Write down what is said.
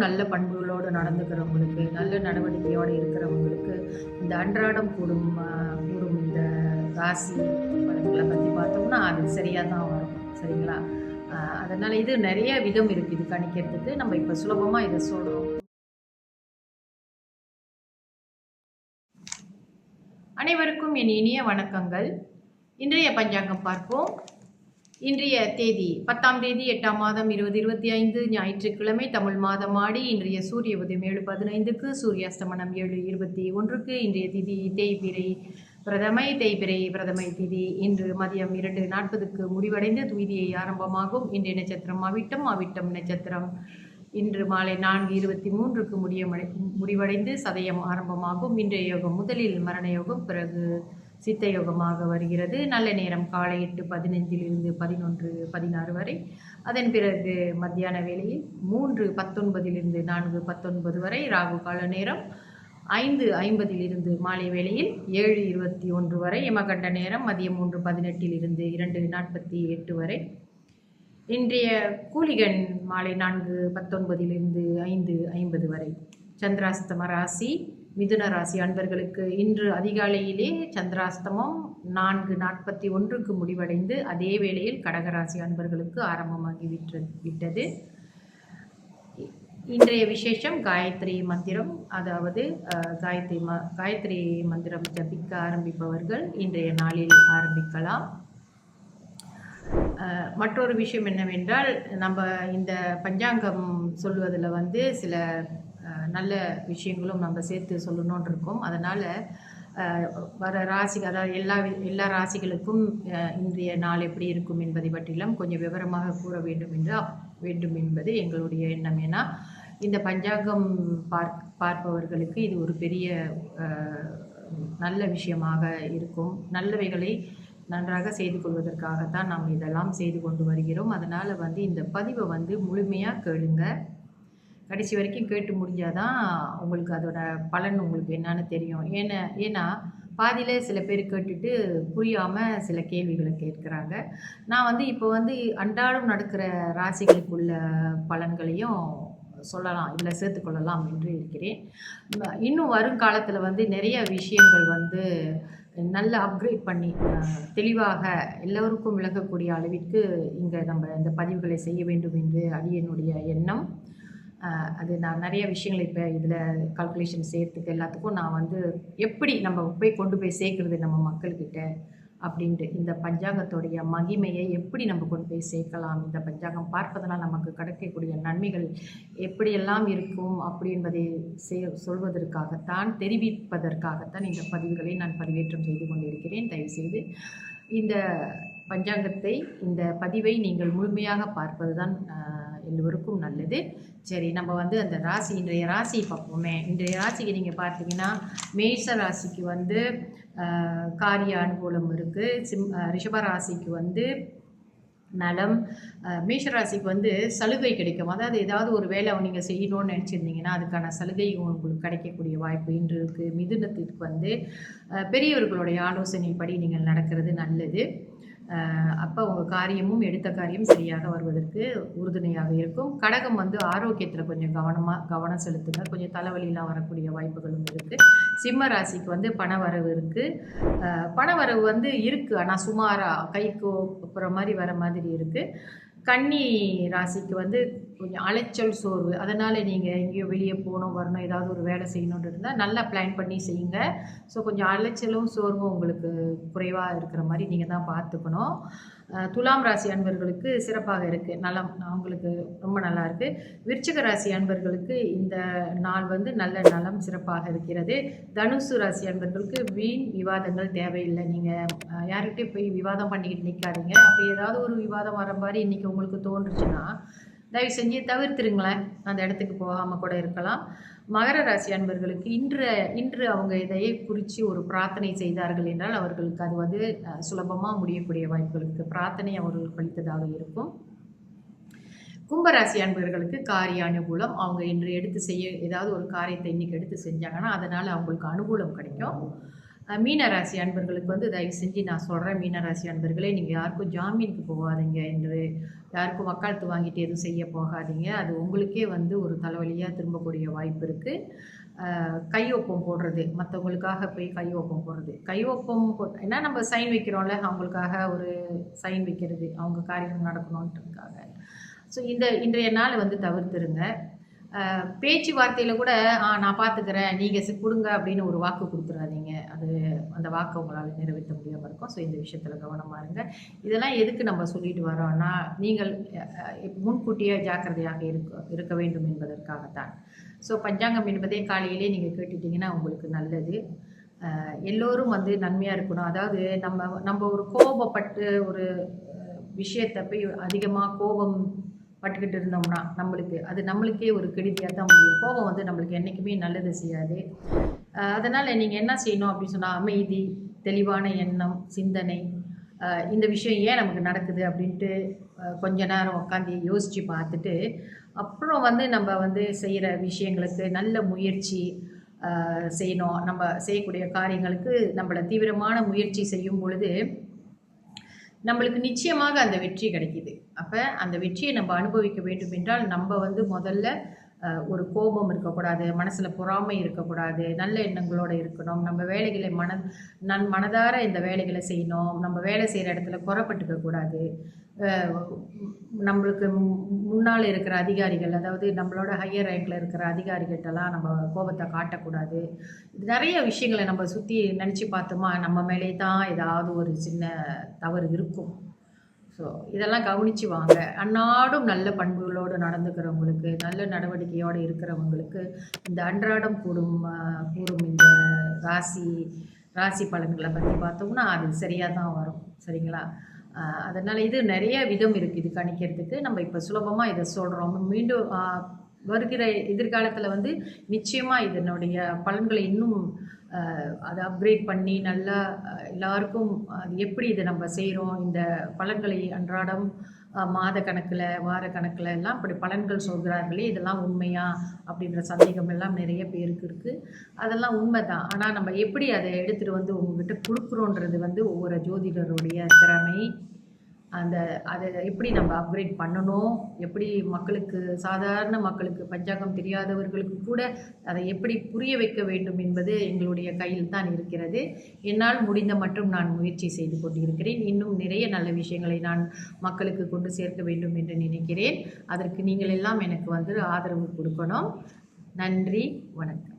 நல்ல பண்புகளோடு நடந்துக்கிறவங்களுக்கு, நல்ல நடவடிக்கையோடு இருக்கிறவங்களுக்கு இந்த அன்றாடம் கூடும் கூறும் இந்த ராசி பலன்களை பற்றி பார்த்தோம்னா அது சரியாக தான் வரும். சரிங்களா? அதனால் இது நிறைய விதம் இருக்குது இது கணிக்கிறதுக்கு. நம்ம இப்போ சுலபமாக இதை சொல்கிறோம். அனைவருக்கும் என் இனிய வணக்கங்கள். இன்றைய பஞ்சாங்கம் பார்ப்போம். இன்றைய தேதி 10ஆம் தேதி 8ஆம் மாதம் 2025 ஞாயிற்றுக்கிழமை, தமிழ் மாதம் ஆடி. இன்றைய சூரிய உதயம் 7:15க்கு, சூரியாஸ்தமனம் 7:21க்கு. இன்றைய திதி தேய்பிறை பிரதமை திதி இன்று மதியம் 2:40க்கு முடிவடைந்து துவிதியை ஆரம்பமாகும். இன்றைய நட்சத்திரம் அவிட்டம் நட்சத்திரம் இன்று மாலை 4:23க்கு முடிவடைந்து சதயம் ஆரம்பமாகும். இன்றைய யோகம் முதலில் மரண யோகம், பிறகு சித்த யோகமாக வருகிறது. நல்ல நேரம் காலை 8:15 11:16 வரை. அதன் பிறகு மத்தியான வேளையில் 3:19 4:19 வரை. ராகு கால நேரம் 5:50 மாலை வேளையில் 7:21 வரை. யமகண்ட நேரம் மதியம் 3:18 2:48 வரை. இன்றைய கூலிகன் மாலை 4:19 5:50 வரை. சந்திராஸ்தம ராசி மிதுன ராசி அன்பர்களுக்கு இன்று அதிகாலையிலே சந்திராஸ்தமம் 4:41க்கு முடிவடைந்து அதே வேளையில் கடகராசி அன்பர்களுக்கு ஆரம்பமாகி விட்டது. இன்றைய விசேஷம் காயத்ரி மந்திரம், அதாவது காயத்ரி மந்திரம் ஜபிக்க ஆரம்பிப்பவர்கள் இன்றைய நாளில் ஆரம்பிக்கலாம். மற்றொரு விஷயம் என்னவென்றால், நம்ம இந்த பஞ்சாங்கம் சொல்வதில் சில நல்ல விஷயங்களும் நம்ம சேர்த்து சொல்லணும்னு இருக்கோம். அதனால் வர ராசி, அதாவது எல்லா ராசிகளுக்கும் இன்றைய நாள் எப்படி இருக்கும் என்பதை பற்றியெல்லாம் கொஞ்சம் விவரமாக கூற வேண்டும் என்பது எங்களுடைய எண்ணம். ஏன்னா இந்த பஞ்சாங்கம் பார்ப்பவர்களுக்கு இது ஒரு பெரிய நல்ல விஷயமாக இருக்கும். நல்லவைகளை நன்றாக செய்து கொள்வதற்காகத்தான் நாம் இதெல்லாம் செய்து கொண்டு வருகிறோம். அதனால் இந்த பதிவை முழுமையாக கேளுங்க. கடைசி வரைக்கும் கேட்டு முடிஞ்சாதான் உங்களுக்கு அதோட பலன் உங்களுக்கு என்னன்னு தெரியும். ஏன்னா பாதியில் சில பேர் கேட்டுட்டு புரியாமல் சில கேள்விகளை கேட்குறாங்க. நான் இப்போ அன்றாடம் நடக்கிற ராசிகளுக்குள்ள பலன்களையும் சொல்லலாம், இதில் சேர்த்துக்கொள்ளலாம் என்று இருக்கிறேன். இன்னும் வருங்காலத்தில் நிறைய விஷயங்கள் நல்ல அப்கிரேட் பண்ணி தெளிவாக எல்லோருக்கும் விளங்கக்கூடிய அளவிற்கு இங்கே நம்ம இந்த பதிவுகளை செய்ய வேண்டும் என்று அடியனுடைய எண்ணம். அது நான் நிறைய விஷயங்களை இப்போ இதில் கால்குலேஷன் செய்கிறதுக்கு எல்லாத்துக்கும் நான் எப்படி நம்ம கொண்டு போய் சேர்க்குறது நம்ம மக்கள்கிட்ட அப்படின்ட்டு, இந்த பஞ்சாங்கத்துடைய மகிமையை எப்படி நம்ம கொண்டு போய் சேர்க்கலாம், இந்த பஞ்சாங்கம் பார்ப்பதனால் நமக்கு கிடைக்கக்கூடிய நன்மைகள் எப்படியெல்லாம் இருக்கும் அப்படி என்பதை சொல்வதற்காகத்தான், தெரிவிப்பதற்காகத்தான் இந்த பதிவுகளை நான் பதிவேற்றம் செய்து கொண்டிருக்கிறேன். தயவுசெய்து இந்த பஞ்சாங்கத்தை, இந்த பதிவை நீங்கள் முழுமையாக பார்ப்பது தான் எல்லோருக்கும் நல்லது. சரி, நம்ம அந்த ராசி, இன்றைய ராசி பார்ப்போமே. இன்றைய ராசிக்கு நீங்கள் பார்த்தீங்கன்னா, மேஷ ராசிக்கு காரிய அனுகூலம் இருக்குது. ரிஷபராசிக்கு நலம். மேஷராசிக்கு சலுகை கிடைக்கும். அதாவது ஏதாவது ஒரு வேலை நீங்கள் செய்யணும்னு நினச்சிருந்தீங்கன்னா அதுக்கான சலுகை உங்களுக்கு கிடைக்கக்கூடிய வாய்ப்பு இன்று இருக்குது. மிதுனத்திற்கு பெரியவர்களுடைய ஆலோசனைப்படி நீங்கள் நடக்கிறது நல்லது. அப்போ உங்கள் காரியமும் எடுத்த காரியம் சரியாக வருவதற்கு உறுதுணையாக இருக்கும். கடகம் ஆரோக்கியத்தில் கொஞ்சம் கவனம் செலுத்துங்க. கொஞ்சம் தலைவலியெலாம் வரக்கூடிய வாய்ப்புகளும் இருக்குது. சிம்ம ராசிக்கு பணவரவு இருக்குது. பணவரவு இருக்குது, ஆனால் சுமாராக கைக்கு போகிற மாதிரி வர மாதிரி இருக்குது. கன்னி ராசிக்கு கொஞ்சம் அலைச்சல், சோர்வு. அதனால் நீங்கள் எங்கேயோ வெளியே போகணும் வரணும், ஏதாவது ஒரு வேலை செய்யணுன்னு இருந்தால் நல்லா பிளான் பண்ணி செய்யுங்க. ஸோ கொஞ்சம் அலைச்சலும் சோர்வும் உங்களுக்கு குறைவாக இருக்கிற மாதிரி நீங்கள் தான் பார்த்துக்கணும். துலாம் ராசி அன்பர்களுக்கு சிறப்பாக இருக்குது, நலம் அவங்களுக்கு ரொம்ப நல்லா இருக்குது. விருச்சிக ராசி அன்பர்களுக்கு இந்த நாள் நல்ல நலம் சிறப்பாக இருக்கிறது. தனுசு ராசி அன்பர்களுக்கு வீண் விவாதங்கள் தேவையில்லை. நீங்கள் யார்கிட்டையும் போய் விவாதம் பண்ணிக்கிட்டு நிற்காதீங்க. அப்படி ஏதாவது ஒரு விவாதம் வர மாதிரி இன்றைக்கி உங்களுக்கு தோன்றுச்சுன்னா தயவு செஞ்சு தவிர்த்துருங்களேன், அந்த இடத்துக்கு போகாமல் கூட இருக்கலாம். மகர ராசி அன்பர்களுக்கு இன்று அவங்க இதையே குறித்து ஒரு பிரார்த்தனை செய்தார்கள் என்றால் அவர்களுக்கு அது சுலபமாக முடியக்கூடிய வாய்ப்புகளுக்கு பிரார்த்தனை அவர்களுக்கு பலித்ததாக இருக்கும். கும்பராசி அன்பர்களுக்கு காரிய அனுகூலம். அவங்க இன்று எடுத்து செய்ய ஏதாவது ஒரு காரியத்தை இன்றைக்கி எடுத்து செஞ்சாங்கன்னா அதனால் அவங்களுக்கு அனுகூலம் கிடைக்கும். மீனராசி அன்பர்களுக்கு வந்து தயவு செஞ்சு நான் சொல்கிறேன், மீனராசி அன்பர்களே, நீங்கள் யாருக்கும் ஜாமீனுக்கு போகாதீங்க என்று யாருக்கும் வக்காலத்து வாங்கிட்டு எதுவும் செய்ய போகாதீங்க. அது உங்களுக்கே வந்து ஒரு தலைவலியாக திரும்பக்கூடிய வாய்ப்பு இருக்குது. கையொப்பம் போடுறது, மற்றவங்களுக்காக போய் கையொப்பம் போடுறது, கையொப்பம் ஏன்னா நம்ம சைன் வைக்கிறோம்ல, அவங்களுக்காக ஒரு சைன் வைக்கிறது, அவங்க காரியம் நடக்கணுன்றதுக்காக. ஸோ இன்றைய நாள் வந்து தவிர்த்துருங்க. பேச்சுவார்த்தையில் கூட நான் பார்த்துக்கிறேன், நீங்கள் கொடுங்க அப்படின்னு ஒரு வாக்கு கொடுத்துடாதீங்க. அது அந்த வாக்கை உங்களால் நிறைவேற்ற முடியாமல் இருக்கும். ஸோ இந்த விஷயத்தில் கவனமாக இருங்க. இதெல்லாம் எதுக்கு நம்ம சொல்லிட்டு வரோம்னா, நீங்கள் முன்கூட்டியே ஜாக்கிரதையாக இருக்க வேண்டும் என்பதற்காகத்தான். ஸோ பஞ்சாங்கம் என்பதே காலையிலே நீங்கள் கேட்டுட்டிங்கன்னா உங்களுக்கு நல்லது. எல்லோரும் வந்து நன்மையாக இருக்கணும். அதாவது நம்ம ஒரு கோபப்பட்டு ஒரு விஷயத்தை போய் அதிகமாக கோபம் பட்டுக்கிட்டு இருந்தோம்னா நம்மளுக்கே ஒரு கெடுதியாக தான் முடியும். கோபம் வந்து நம்மளுக்கு என்றைக்குமே நல்லது செய்யாது. அதனால் நீங்கள் என்ன செய்யணும் அப்படின்னு சொன்னால், அமைதி, தெளிவான எண்ணம், சிந்தனை, இந்த விஷயம் ஏன் நமக்கு நடக்குது அப்படின்ட்டு கொஞ்ச நேரம் உட்காந்து யோசித்து பார்த்துட்டு, அப்புறம் வந்து நம்ம வந்து செய்கிற விஷயங்களுக்கு நல்ல முயற்சி செய்யணும். நம்ம செய்யக்கூடிய காரியங்களுக்கு நம்மளை தீவிரமான முயற்சி செய்யும் பொழுது நம்மளுக்கு நிச்சயமாக அந்த வெற்றி கிடைக்கிது. அப்போ அந்த வெற்றியை நம்ம அனுபவிக்க வேண்டும் என்றால் நம்ம வந்து முதல்ல ஒரு கோபம் இருக்கக்கூடாது, மனசில் பொறாமை இருக்கக்கூடாது, நல்ல எண்ணங்களோடு இருக்கணும். நம்ம வேலைகளை மனதார இந்த வேலைகளை செய்யணும். நம்ம வேலை செய்கிற இடத்துல குறைப்பட்டுக்கக்கூடாது. நம்மளுக்கு முன்னால் இருக்கிற அதிகாரிகள், அதாவது நம்மளோட ஹையர் ரேங்கில் இருக்கிற அதிகாரிகிட்டலாம் நம்ம கோபத்தை காட்டக்கூடாது. நிறைய விஷயங்களை நம்ம சுற்றி நினச்சி பார்த்தோமா, நம்ம மேலே தான் ஏதாவது ஒரு சின்ன தவறு இருக்கும். ஸோ இதெல்லாம் கவனித்து வாங்க. அன்னாடும் நல்ல பண்புகளோடு நடந்துக்கிறவங்களுக்கு, நல்ல நடவடிக்கையோடு இருக்கிறவங்களுக்கு இந்த அன்றாடம் கூறும் இந்த ராசி பலன்களை பற்றி பார்த்தோம்னா அது சரியாக தான் வரும். சரிங்களா? அதனால் இது நிறைய விதம் இருக்குது இது கணிக்கிறதுக்கு. நம்ம இப்போ சுலபமாக இதை சொல்கிறோம். மீண்டும் வருகிற எதிர்காலத்தில் வந்து நிச்சயமாக இதனுடைய பலன்களை இன்னும் அதை அப்கிரேட் பண்ணி நல்லா எல்லாருக்கும் அது எப்படி இதை நம்ம செய்கிறோம், இந்த பலன்களை அன்றாடம் மாத கணக்கில் வார கணக்கில் எல்லாம் இப்படி பலன்கள் சொல்கிறார்களே, இதெல்லாம் உண்மையா அப்படின்ற சந்தேகம் எல்லாம் நிறைய பேருக்கு இருக்குது. அதெல்லாம் உண்மை தான். ஆனால் நம்ம எப்படி அதை எடுத்துகிட்டு வந்து உங்ககிட்ட கொடுக்குறோன்றது வந்து ஒவ்வொரு ஜோதிடருடைய திறமை. அதை எப்படி நம்ம அப்கிரேட் பண்ணணும், எப்படி மக்களுக்கு, சாதாரண மக்களுக்கு, பஞ்சாங்கம் தெரியாதவர்களுக்கு கூட அதை எப்படி புரிய வைக்க வேண்டும் என்பது எங்களுடைய கையில் தான் இருக்கிறது. என்னால் முடிந்த மட்டும் நான் முயற்சி செய்து கொண்டிருக்கிறேன். இன்னும் நிறைய நல்ல விஷயங்களை நான் மக்களுக்கு கொண்டு சேர்க்க வேண்டும் என்று நினைக்கிறேன். அதற்கு நீங்கள் எல்லாம் எனக்கு வந்து ஆதரவு கொடுக்கணும். நன்றி, வணக்கம்.